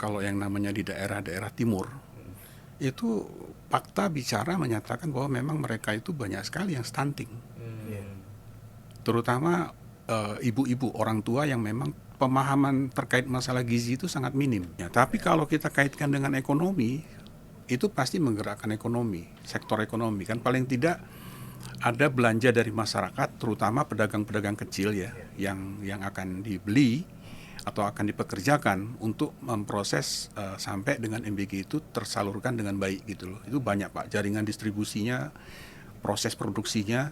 kalau yang namanya di daerah-daerah timur itu fakta bicara menyatakan bahwa memang mereka itu banyak sekali yang stunting, terutama ibu-ibu orang tua yang memang pemahaman terkait masalah gizi itu sangat minim. Ya, tapi kalau kita kaitkan dengan ekonomi, itu pasti menggerakkan ekonomi, sektor ekonomi kan paling tidak ada belanja dari masyarakat, terutama pedagang-pedagang kecil ya, yang akan dibeli atau akan dipekerjakan untuk memproses sampai dengan MBG itu tersalurkan dengan baik gitu loh. Itu banyak Pak, jaringan distribusinya, proses produksinya,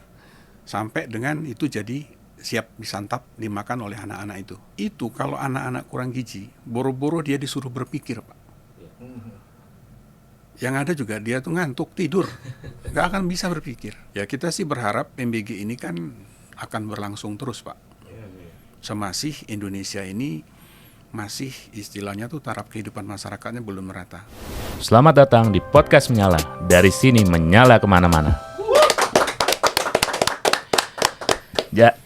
sampai dengan itu jadi siap disantap, dimakan oleh anak-anak itu. Itu kalau anak-anak kurang gizi, boro-boro dia disuruh berpikir Pak. Yang ada juga dia tuh ngantuk, tidur, nggak akan bisa berpikir. Ya kita sih berharap MBG ini kan akan berlangsung terus Pak. Semasih Indonesia ini masih istilahnya tuh taraf kehidupan masyarakatnya belum merata. Selamat datang di Podcast Menyala. Dari sini menyala kemana-mana. Ya,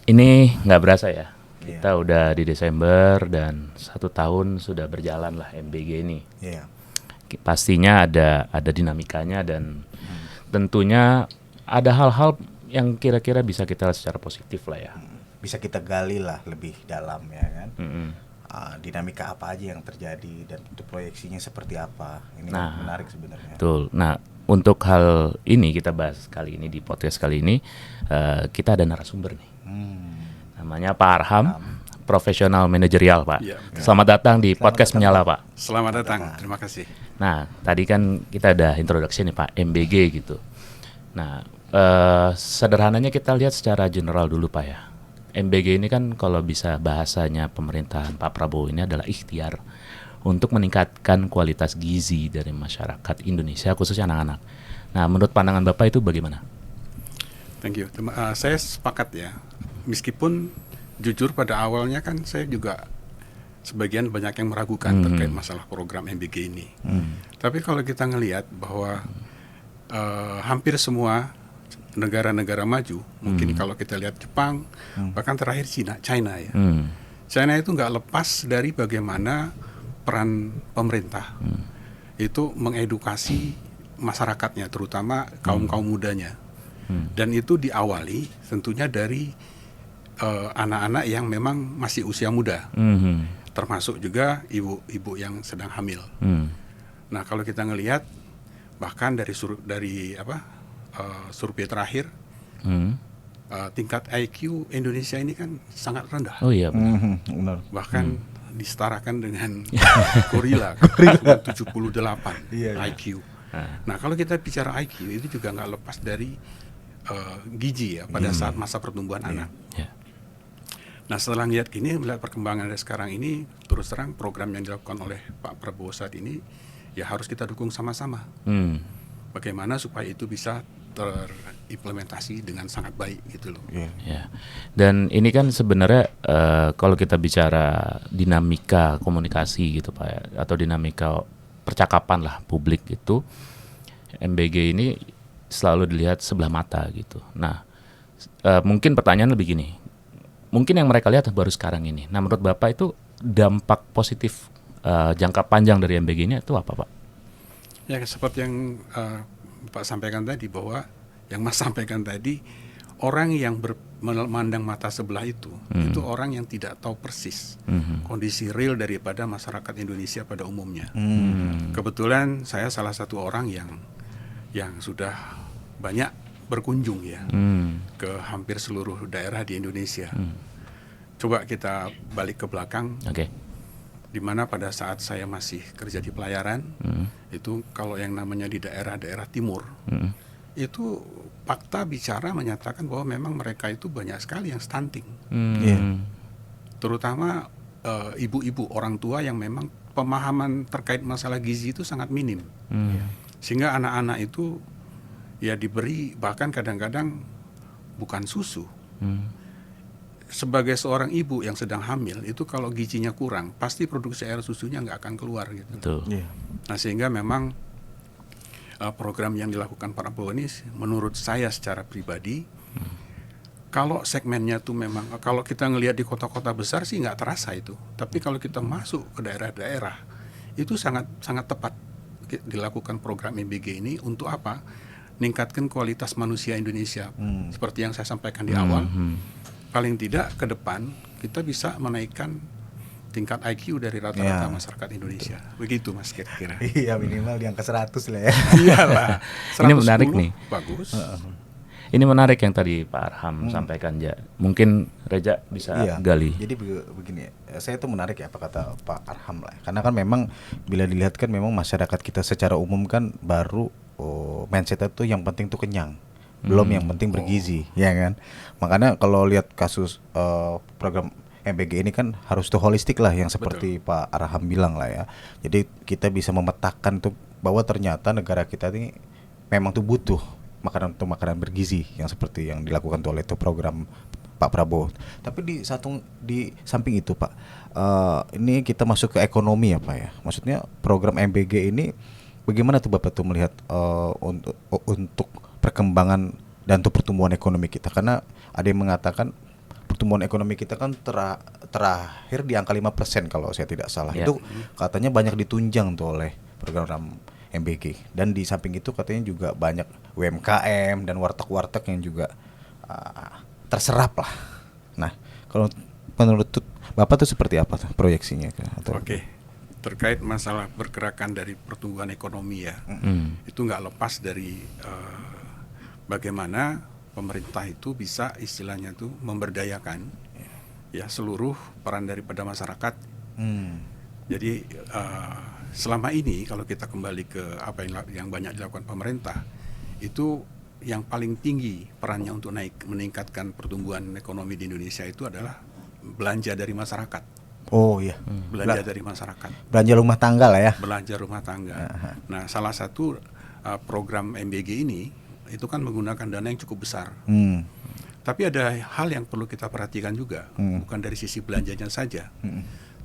ini nggak berasa ya. Kita udah di Desember dan 1 tahun sudah berjalan lah MBG ini. Pastinya ada dinamikanya dan tentunya ada hal-hal yang kira-kira bisa kita secara positif lah ya. Bisa kita gali lah lebih dalam ya kan. Dinamika apa aja yang terjadi dan itu proyeksinya seperti apa. Ini menarik sebenarnya. Betul. Nah, untuk hal ini kita bahas kali ini di podcast kali ini kita ada narasumber nih. Namanya Pak Arham, profesional manajerial Pak. Ya, selamat datang di Podcast Menyala Pak. Selamat datang, terima kasih. Nah, tadi kan kita ada introduksi nih Pak, MBG gitu. Nah, sederhananya kita lihat secara general dulu Pak ya. MBG ini kan kalau bisa bahasanya pemerintahan Pak Prabowo ini adalah ikhtiar untuk meningkatkan kualitas gizi dari masyarakat Indonesia khususnya anak-anak. Nah, menurut pandangan Bapak itu bagaimana? Thank you. Saya sepakat ya. Meskipun jujur pada awalnya kan saya juga sebagian banyak yang meragukan terkait masalah program MBG ini. Tapi kalau kita ngelihat bahwa hampir semua negara-negara maju, mungkin kalau kita lihat Jepang, bahkan terakhir China ya. China itu nggak lepas dari bagaimana peran pemerintah itu mengedukasi masyarakatnya, terutama kaum mudanya. Dan itu diawali tentunya dari anak-anak yang memang masih usia muda, termasuk juga ibu-ibu yang sedang hamil. Nah kalau kita ngelihat bahkan dari survei terakhir, tingkat IQ Indonesia ini kan sangat rendah. Oh iya benar. Bahkan disetarakan dengan gorila kan, 78 IQ. Nah kalau kita bicara IQ itu juga nggak lepas dari gizi ya pada saat masa pertumbuhan anak. Nah setelah melihat perkembangan dari sekarang ini, terus terang program yang dilakukan oleh Pak Prabowo saat ini ya harus kita dukung sama-sama. Bagaimana supaya itu bisa terimplementasi dengan sangat baik gitu loh. Dan ini kan sebenarnya kalau kita bicara dinamika komunikasi gitu Pak, atau dinamika percakapan lah publik itu, MBG ini selalu dilihat sebelah mata gitu. Nah, mungkin pertanyaan lebih gini, mungkin yang mereka lihat baru sekarang ini. Nah, menurut Bapak itu dampak positif jangka panjang dari MBG ini itu apa Pak? Ya seperti yang Pak sampaikan tadi, bahwa yang Mas sampaikan tadi, orang yang memandang mata sebelah itu orang yang tidak tahu persis kondisi real daripada masyarakat Indonesia pada umumnya. Kebetulan saya salah satu orang yang sudah banyak berkunjung ya ke hampir seluruh daerah di Indonesia. Coba kita balik ke belakang. Di mana pada saat saya masih kerja di pelayaran, itu kalau yang namanya di daerah-daerah timur, itu fakta bicara menyatakan bahwa memang mereka itu banyak sekali yang stunting. Terutama ibu-ibu orang tua yang memang pemahaman terkait masalah gizi itu sangat minim. Sehingga anak-anak itu ya diberi bahkan kadang-kadang bukan susu. Sebagai seorang ibu yang sedang hamil itu kalau gizinya kurang pasti produksi air susunya nggak akan keluar gitu. Nah sehingga memang program yang dilakukan Pak Prabowo ini menurut saya secara pribadi kalau segmennya tuh memang kalau kita ngelihat di kota-kota besar sih nggak terasa itu, tapi kalau kita masuk ke daerah-daerah itu sangat sangat tepat dilakukan program MBG ini untuk apa? Meningkatkan kualitas manusia Indonesia. Seperti yang saya sampaikan di awal, paling tidak ke depan kita bisa menaikkan tingkat IQ dari rata-rata masyarakat Indonesia. Begitu Mas kira-kira. Iya, minimal di angka 100 lah ya. Iyalah. Ini menarik nih. Bagus. Ini menarik yang tadi Pak Arham sampaikan, Ja. Mungkin Reja bisa gali. Jadi begini, saya tuh menarik ya apa kata Pak Arham lah. Karena kan memang bila dilihat kan memang masyarakat kita secara umum kan baru mindset itu yang penting tuh kenyang, belum yang penting bergizi, ya kan. Makanya kalau lihat kasus program MBG ini kan harus tuh holistik lah, yang seperti Pak Arham bilang lah ya. Jadi kita bisa memetakan tuh bahwa ternyata negara kita ini memang tuh butuh makanan bergizi yang seperti yang dilakukan oleh itu program Pak Prabowo. Tapi di samping itu Pak, ini kita masuk ke ekonomi ya Pak ya. Maksudnya program MBG ini bagaimana tuh Bapak tuh melihat untuk perkembangan dan untuk pertumbuhan ekonomi kita? Karena ada yang mengatakan pertumbuhan ekonomi kita kan terakhir di angka 5% kalau saya tidak salah. Itu katanya banyak ditunjang tuh oleh program MBG. Dan di samping itu katanya juga banyak UMKM dan warteg-warteg yang juga terserap lah. Nah, kalau menurut Bapak tuh seperti apa tuh proyeksinya? Oke. Terkait masalah pergerakan dari pertumbuhan ekonomi ya, itu nggak lepas dari bagaimana pemerintah itu bisa istilahnya tuh memberdayakan ya seluruh peran daripada masyarakat. Jadi selama ini kalau kita kembali ke apa yang banyak dilakukan pemerintah, itu yang paling tinggi perannya untuk meningkatkan pertumbuhan ekonomi di Indonesia itu adalah belanja dari masyarakat. Oh iya. Belanja dari masyarakat. Belanja rumah tangga lah ya. Belanja rumah tangga. Nah, salah satu program MBG ini itu kan menggunakan dana yang cukup besar. Tapi ada hal yang perlu kita perhatikan juga, bukan dari sisi belanjanya saja,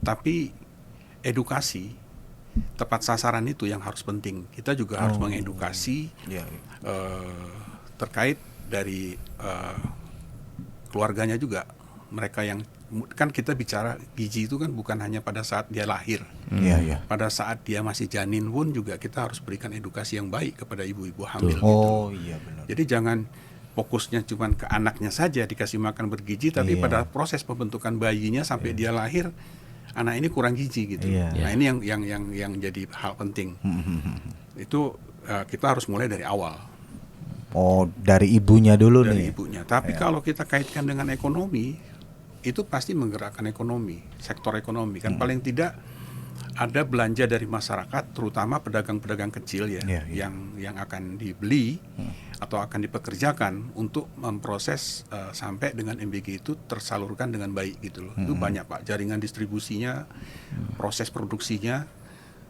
tapi edukasi tepat sasaran itu yang harus penting. Kita juga harus mengedukasi terkait dari keluarganya juga. Mereka yang kan kita bicara gizi itu kan bukan hanya pada saat dia lahir. Pada saat dia masih janin pun juga kita harus berikan edukasi yang baik kepada ibu-ibu hamil. Iya benar. Jadi jangan fokusnya cuma ke anaknya saja dikasih makan bergizi, tapi pada proses pembentukan bayinya sampai dia lahir, anak ini kurang gizi gitu. Nah ini yang jadi hal penting. Itu kita harus mulai dari awal. Oh, dari ibunya dulu nih. Dari ibunya. Tapi kalau kita kaitkan dengan ekonomi, itu pasti menggerakkan ekonomi, sektor ekonomi kan. Paling tidak ada belanja dari masyarakat, terutama pedagang-pedagang kecil yang akan dibeli atau akan dipekerjakan untuk memproses sampai dengan MBG itu tersalurkan dengan baik gitu loh. Itu banyak Pak, jaringan distribusinya, proses produksinya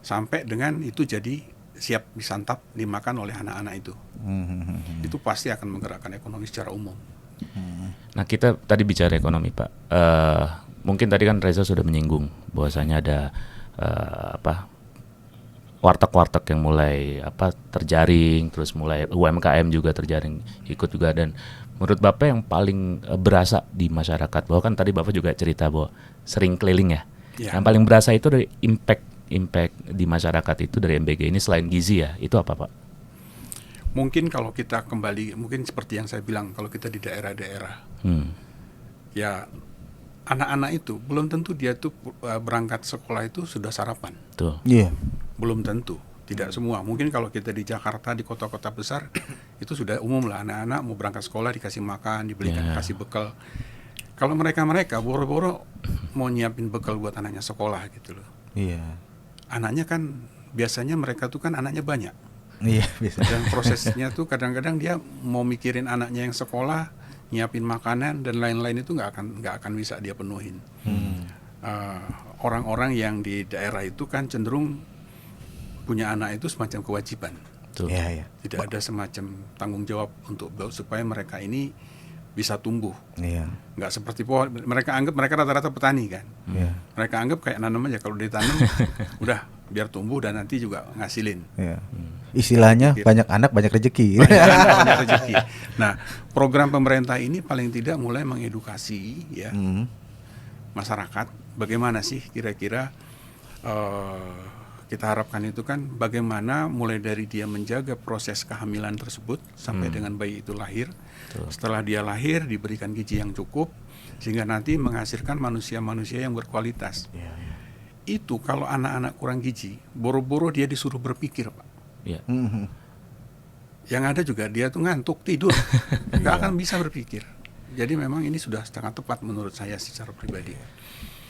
sampai dengan itu jadi siap disantap dimakan oleh anak-anak itu. Itu pasti akan menggerakkan ekonomi secara umum. Nah, kita tadi bicara ekonomi Pak. Mungkin tadi kan Reza sudah menyinggung bahwasanya ada warteg-warteg yang mulai terjaring, terus mulai UMKM juga terjaring ikut juga. Dan menurut Bapak yang paling berasa di masyarakat, bahwa kan tadi Bapak juga cerita bahwa sering keliling ya. Yang paling berasa itu dari impact di masyarakat itu dari MBG ini selain gizi ya, itu apa Pak? Mungkin kalau kita kembali, mungkin seperti yang saya bilang, kalau kita di daerah-daerah, ya anak-anak itu belum tentu dia tuh berangkat sekolah itu sudah sarapan. Belum tentu, tidak semua. Mungkin kalau kita di Jakarta, di kota-kota besar, itu sudah umum lah, anak-anak mau berangkat sekolah dikasih makan, dibelikan kasih bekal. Kalau mereka boro-boro mau nyiapin bekal buat anaknya sekolah gitu loh. Anaknya kan biasanya mereka tuh kan anaknya banyak. Bisa. Dan prosesnya tuh kadang-kadang dia mau mikirin anaknya yang sekolah, nyiapin makanan dan lain-lain itu nggak akan bisa dia penuhin. Orang-orang yang di daerah itu kan cenderung punya anak itu semacam kewajiban. Tidak ada semacam tanggung jawab untuk supaya mereka ini bisa tumbuh. Nggak seperti mereka anggap mereka rata-rata petani kan. Mereka anggap kayak nanam aja, kalau ditanam udah biar tumbuh dan nanti juga ngasilin. Istilahnya banyak anak banyak rezeki. Banyak rezeki. Nah, program pemerintah ini paling tidak mulai mengedukasi masyarakat bagaimana sih kira-kira kita harapkan itu kan bagaimana mulai dari dia menjaga proses kehamilan tersebut sampai dengan bayi itu lahir. Setelah dia lahir diberikan gizi yang cukup sehingga nanti menghasilkan manusia-manusia yang berkualitas. Itu kalau anak-anak kurang gizi, boro-boro dia disuruh berpikir, Pak. Ya. Yang ada juga dia tuh ngantuk tidur, nggak akan bisa berpikir. Jadi memang ini sudah sangat tepat menurut saya secara pribadi.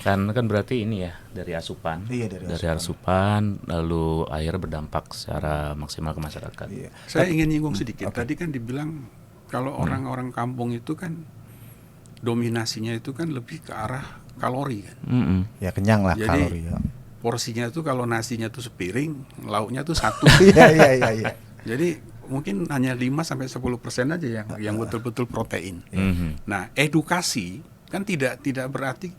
Kan berarti ini ya dari asupan. Iya, dari asupan lalu akhirnya berdampak secara maksimal ke masyarakat. Iya. Saya ingin nyinggung sedikit. Tadi kan dibilang kalau orang-orang kampung itu kan dominasinya itu kan lebih ke arah kalori kan. Ya kenyang lah Jadi kalori ya. porsinya tuh kalau nasinya tuh sepiring, lauknya tuh satu. Iya. Jadi mungkin hanya 5-10% aja yang betul-betul protein. Nah, edukasi kan tidak berarti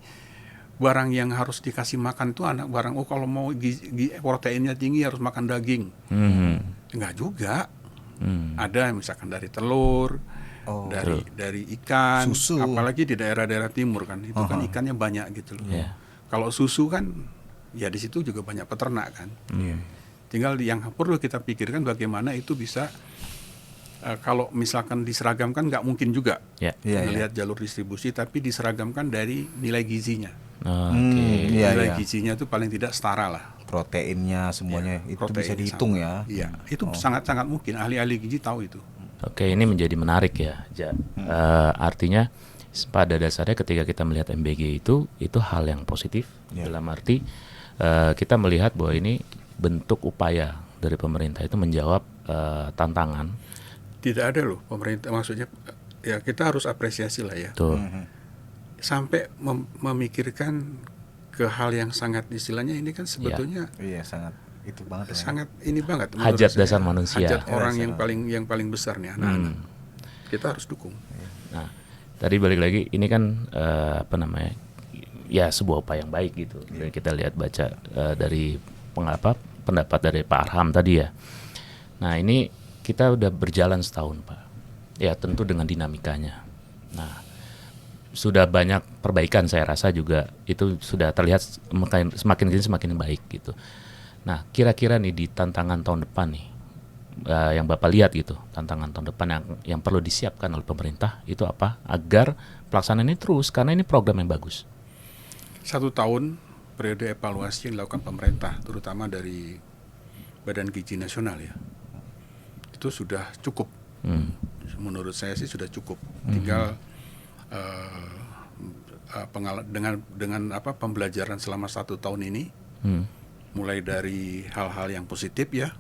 barang yang harus dikasih makan itu anak barang kalau mau proteinnya tinggi harus makan daging. Enggak juga. Ada misalkan dari telur, dari ikan, susu. apalagi di daerah-daerah timur kan itu kan ikannya banyak gitu loh. Kalau susu kan ya di situ juga banyak peternak kan. Tinggal yang perlu kita pikirkan bagaimana itu bisa kalau misalkan diseragamkan nggak mungkin juga melihat jalur distribusi, tapi diseragamkan dari nilai gizinya. Nilai gizinya itu paling tidak setara lah. Proteinnya semuanya itu bisa Proteinnya dihitung sama. ya. Iya, itu sangat-sangat mungkin ahli-ahli gizi tahu itu. Oke, ini menjadi menarik ya, Ja. Artinya pada dasarnya ketika kita melihat MBG itu hal yang positif dalam arti kita melihat bahwa ini bentuk upaya dari pemerintah itu menjawab tantangan. Tidak ada loh pemerintah, maksudnya ya kita harus apresiasi lah ya. Tuh. Sampai memikirkan ke hal yang sangat istilahnya ini kan sebetulnya Iya, sangat itu banget. sangat ini banget menurut Hajat saya. dasar manusia. Hajat orang yang paling besar nih anak-anak. Kita harus dukung. Nah, tadi balik lagi ini kan ya sebuah upaya yang baik gitu. Dan kita lihat baca dari pendapat dari Pak Arham tadi ya. Nah, ini kita udah berjalan setahun, Pak. Ya, tentu dengan dinamikanya. Nah, sudah banyak perbaikan saya rasa juga itu sudah terlihat semakin baik gitu. Nah, kira-kira nih di tantangan tahun depan nih yang Bapak lihat gitu, tantangan tahun depan yang perlu disiapkan oleh pemerintah itu apa agar pelaksanaan ini terus karena ini program yang bagus. 1 tahun periode evaluasi yang dilakukan pemerintah, terutama dari Badan Gizi Nasional ya, itu sudah cukup. Menurut saya sih sudah cukup. Tinggal dengan pembelajaran selama 1 tahun ini, mulai dari hal-hal yang positif ya,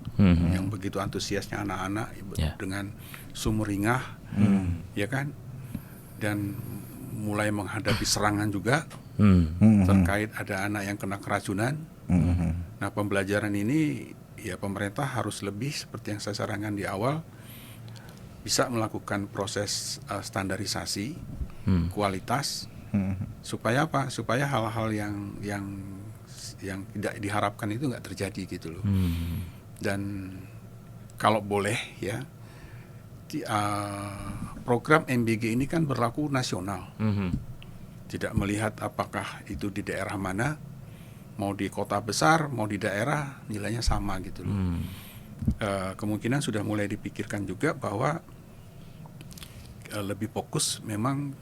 yang begitu antusiasnya anak-anak dengan sumringah, ya kan, dan mulai menghadapi serangan juga terkait ada anak yang kena keracunan. Nah, pembelajaran ini ya pemerintah harus lebih seperti yang saya sarankan di awal, bisa melakukan proses standarisasi kualitas supaya apa? Supaya hal-hal yang tidak diharapkan itu nggak terjadi gitu loh. Dan kalau boleh ya, program MBG ini kan berlaku nasional. Tidak melihat apakah itu di daerah mana, mau di kota besar, mau di daerah, nilainya sama gitu loh. Kemungkinan sudah mulai dipikirkan juga bahwa lebih fokus, memang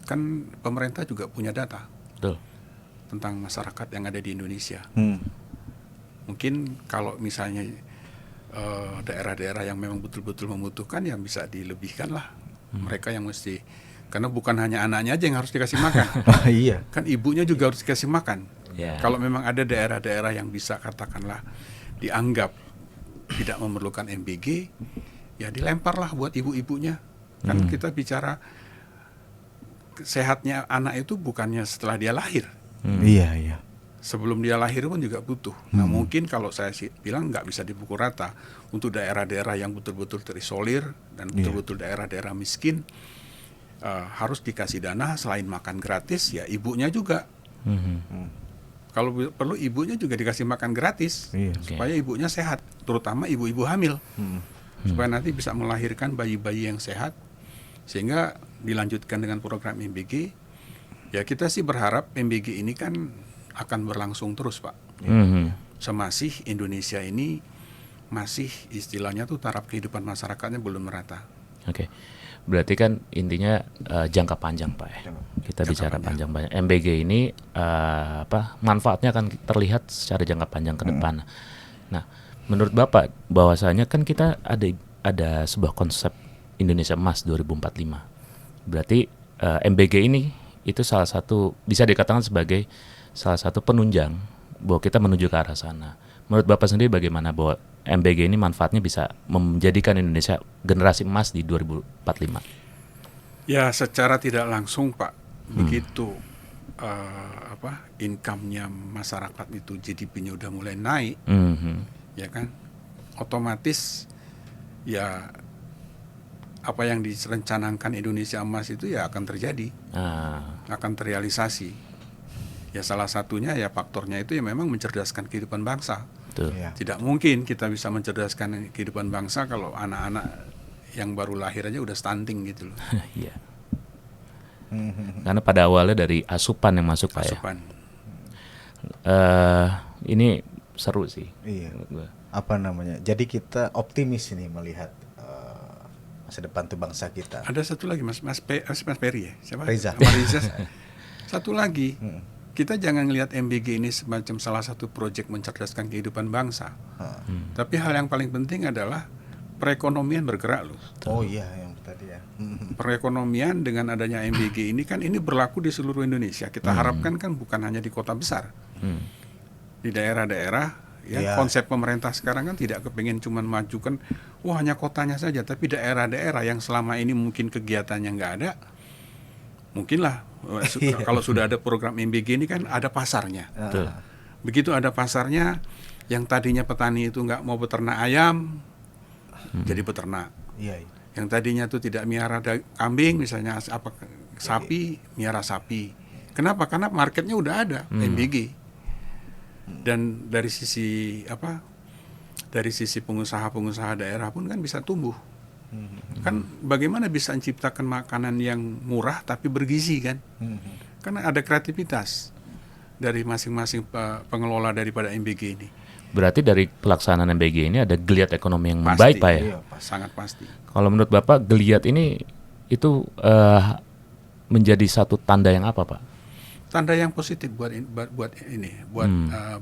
kan pemerintah juga punya data tentang masyarakat yang ada di Indonesia. Mungkin kalau misalnya daerah-daerah yang memang betul-betul membutuhkan, yang bisa dilebihkan lah. Mereka yang mesti, karena bukan hanya anaknya aja yang harus dikasih makan. Iya. Kan ibunya juga harus dikasih makan. Kalau memang ada daerah-daerah yang bisa katakanlah dianggap tidak memerlukan MBG, ya dilemparlah buat ibu-ibunya. Kan kita bicara sehatnya anak itu bukannya setelah dia lahir. Iya. Sebelum dia lahir pun juga butuh. Nah, mungkin kalau saya bilang nggak bisa dipukul rata. Untuk daerah-daerah yang betul-betul terisolir dan betul-betul daerah-daerah miskin, harus dikasih dana selain makan gratis, ya ibunya juga. Kalau perlu ibunya juga dikasih makan gratis, supaya ibunya sehat, terutama ibu-ibu hamil, supaya nanti bisa melahirkan bayi-bayi yang sehat, sehingga dilanjutkan dengan program MBG. Ya kita sih berharap MBG ini kan akan berlangsung terus, Pak. semasih Indonesia ini masih istilahnya tuh taraf kehidupan masyarakatnya belum merata. Oke. Berarti kan intinya jangka panjang, Pak ya. Kita Jangka bicara panjang. panjang. MBG ini manfaatnya akan terlihat secara jangka panjang ke depan. Nah, menurut Bapak bahwasanya kan kita ada sebuah konsep Indonesia Emas 2045. Berarti MBG ini itu salah satu, bisa dikatakan sebagai salah satu penunjang bahwa kita menuju ke arah sana. Menurut Bapak sendiri bagaimana bahwa MBG ini manfaatnya bisa menjadikan Indonesia generasi emas di 2045? Ya, secara tidak langsung Pak, begitu income-nya masyarakat itu GDP-nya udah mulai naik, ya kan, otomatis ya apa yang direncanakan Indonesia Emas itu ya akan terjadi, akan terrealisasi. Ya salah satunya ya faktornya itu ya memang mencerdaskan kehidupan bangsa. Betul. Iya. Tidak mungkin kita bisa mencerdaskan kehidupan bangsa kalau anak-anak yang baru lahir aja udah stunting gitu loh. Iya. Karena pada awalnya dari asupan yang masuk, Pak ya. Asupan. Ini seru sih. Iya. menurut gua. Apa namanya? Jadi kita optimis ini melihat masa depan tuh bangsa kita. Ada satu lagi Mas Peri ya. Siapa? Reza. Mas Reza. Satu lagi. Kita jangan lihat MBG ini semacam salah satu proyek mencerdaskan kehidupan bangsa. Tapi hal yang paling penting adalah perekonomian bergerak loh. Oh iya, yang tadi ya. Perekonomian dengan adanya MBG ini kan ini berlaku di seluruh Indonesia. Kita harapkan kan bukan hanya di kota besar. Di daerah-daerah ya, Iya. konsep pemerintah sekarang kan tidak kepingin cuman majukan hanya kotanya saja, tapi daerah-daerah yang selama ini mungkin kegiatannya nggak ada, mungkinlah kalau sudah ada program MBG ini kan ada pasarnya. Betul. Begitu ada pasarnya, yang tadinya petani itu nggak mau beternak ayam, jadi beternak. Iya. Yang tadinya tuh tidak miara kambing, misalnya sapi, miara sapi. Kenapa? Karena marketnya udah ada, MBG. Dan dari sisi dari sisi pengusaha-pengusaha daerah pun kan bisa tumbuh. Kan bagaimana bisa menciptakan makanan yang murah tapi bergizi kan? Karena ada kreativitas dari masing-masing pengelola daripada MBG ini. Berarti dari pelaksanaan MBG ini ada geliat ekonomi yang Pasti, baik, Pak ya. Iya, Sangat pasti. Kalau menurut Bapak geliat ini itu menjadi satu tanda yang apa, Pak? Tanda yang positif buat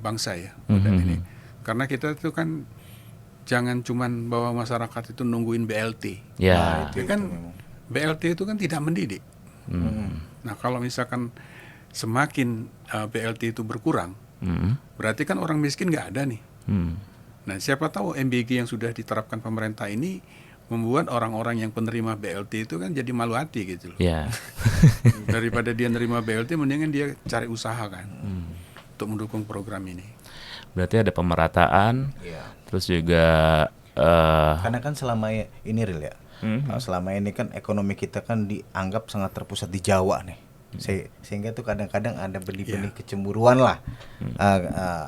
bangsa ya, ini. Karena kita itu kan jangan cuman bahwa masyarakat itu nungguin BLT. Ya. Ya kan BLT itu kan tidak mendidik. Nah, kalau misalkan semakin BLT itu berkurang, berarti kan orang miskin nggak ada nih. Nah, siapa tahu MBG yang sudah diterapkan pemerintah ini membuat orang-orang yang penerima BLT itu kan jadi malu hati gitu loh. Ya. Daripada dia nerima BLT, mendingan dia cari usaha kan untuk mendukung program ini. Berarti ada pemerataan, Iya. terus juga Karena kan selama ini real ya. Selama ini kan ekonomi kita kan dianggap sangat terpusat di Jawa nih. Sehingga tuh kadang-kadang ada benih-benih kecemburuan lah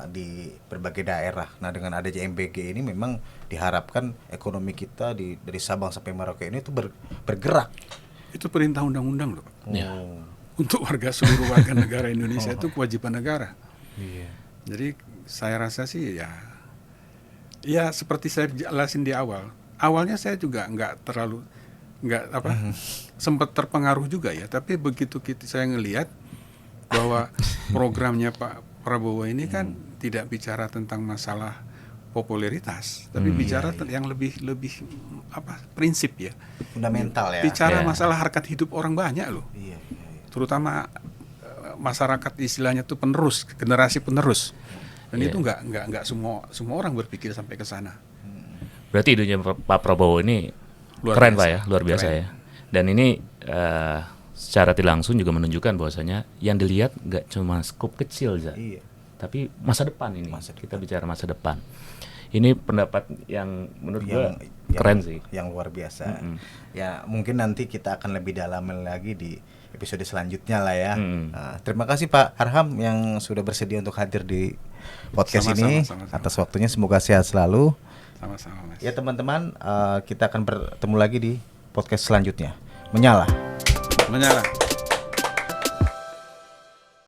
di berbagai daerah. Nah, dengan adanya MBG ini memang diharapkan ekonomi kita dari Sabang sampai Merauke ini tuh bergerak. Itu perintah undang-undang loh. Ya. Untuk seluruh warga negara Indonesia itu kewajiban negara. Iya. Jadi saya rasa sih ya seperti saya jelasin di awal. Awalnya saya juga sempat terpengaruh juga ya. Tapi begitu saya ngelihat bahwa programnya Pak Prabowo ini kan tidak bicara tentang masalah popularitas, tapi bicara yang lebih prinsip ya. Fundamental ya. Bicara Ya. masalah harkat hidup orang banyak loh. Iya. Terutama masyarakat istilahnya tuh penerus, generasi penerus. Dan itu nggak semua orang berpikir sampai ke sana. berarti idenya Pak Prabowo ini Luar keren, biasa. Pak ya, luar biasa Keren. ya. Dan ini secara tidak langsung juga menunjukkan bahwasanya yang dilihat nggak cuma skup kecil, Za. Iya. Tapi masa depan ini. Masa Kita bicara masa depan. Ini pendapat yang menurut gua keren sih. Yang luar biasa. Ya, mungkin nanti kita akan lebih dalam lagi di episode selanjutnya lah ya. Nah, terima kasih Pak Arham yang sudah bersedia untuk hadir di podcast ini. Sama-sama. Atas waktunya, semoga sehat selalu. Sama-sama, Mas. Ya teman-teman, kita akan bertemu lagi di podcast selanjutnya. Menyala. Menyala.